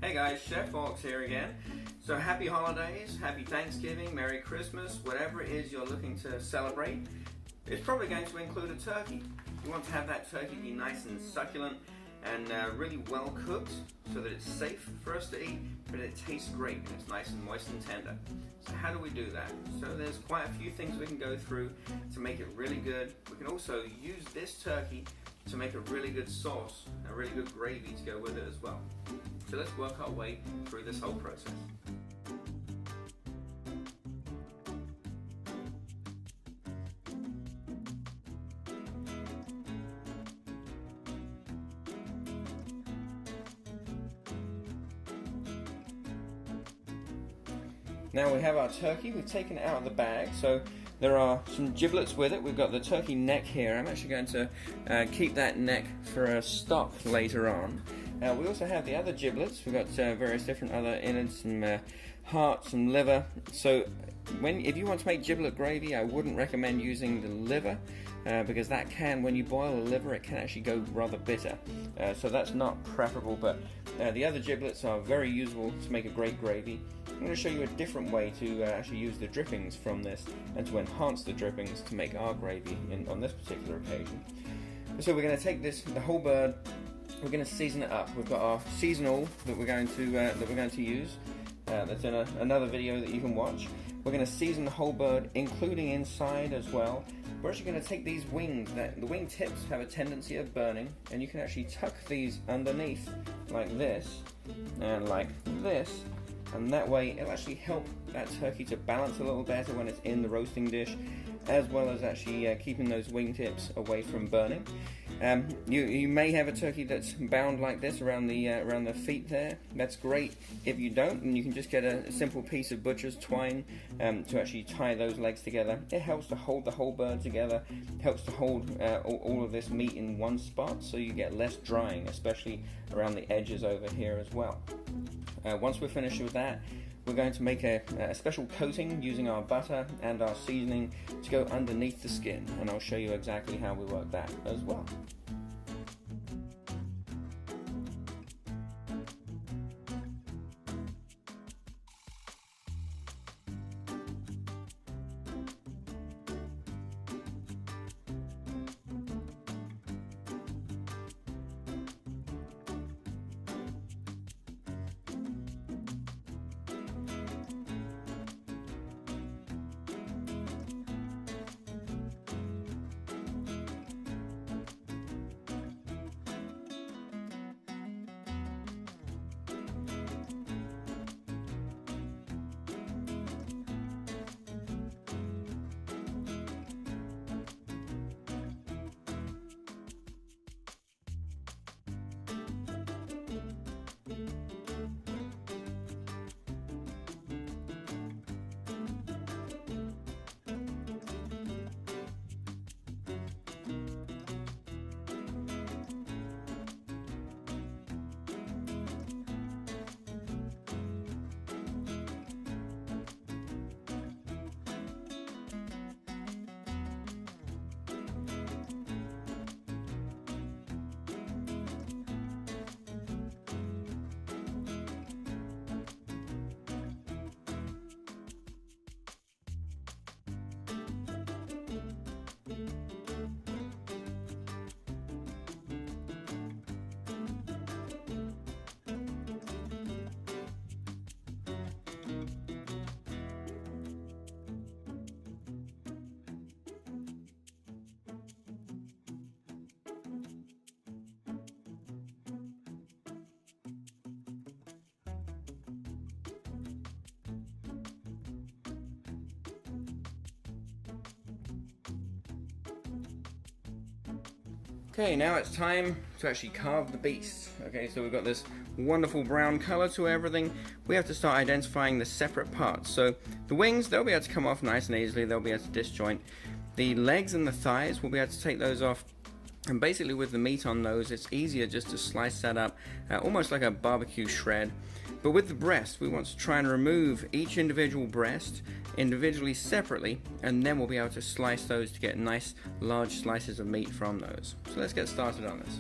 Hey guys, Chef Fox here again. So happy holidays, happy Thanksgiving, Merry Christmas, whatever it is you're looking to celebrate. It's probably going to include a turkey. You want to have that turkey be nice and succulent and really well cooked so that it's safe for us to eat, but it tastes great and it's nice and moist and tender. So how do we do that? So there's quite a few things we can go through to make it really good. We can also use this turkey to make a really good sauce, a really good gravy to go with it as well. So let's work our way through this whole process. Now we have our turkey, we've taken it out of the bag, so there are some giblets with it. We've got the turkey neck here. I'm actually going to keep that neck for a stock later on. We also have the other giblets. We've got various different other innards, some heart, some liver. So if you want to make giblet gravy, I wouldn't recommend using the liver because that can, when you boil the liver, it can actually go rather bitter. So that's not preferable, but the other giblets are very useful to make a great gravy. I'm going to show you a different way to actually use the drippings from this and to enhance the drippings to make our gravy on this particular occasion. So we're going to take the whole bird. We're going to season it up. We've got our seasonal that we're going to use. That's in another video that you can watch. We're going to season the whole bird, including inside as well. We're actually going to take these wings. The wing tips have a tendency of burning, and you can actually tuck these underneath like this and like this. And that way it'll actually help that turkey to balance a little better when it's in the roasting dish, as well as actually keeping those wingtips away from burning. You may have a turkey that's bound like this around the feet there. That's great. If you don't, then you can just get a simple piece of butcher's twine to actually tie those legs together. It helps to hold the whole bird together, helps to hold all of this meat in one spot, so you get less drying, especially around the edges over here as well. Once we're finished with that, we're going to make a special coating using our butter and our seasoning to go underneath the skin, and I'll show you exactly how we work that as well. Okay, now it's time to actually carve the beast. Okay, so we've got this wonderful brown color to everything. We have to start identifying the separate parts. So the wings, they'll be able to come off nice and easily. They'll be able to disjoint. The legs and the thighs, we'll be able to take those off. And basically with the meat on those, it's easier just to slice that up, almost like a barbecue shred. But with the breast, we want to try and remove each individual breast individually separately, and then we'll be able to slice those to get nice large slices of meat from those. So let's get started on this.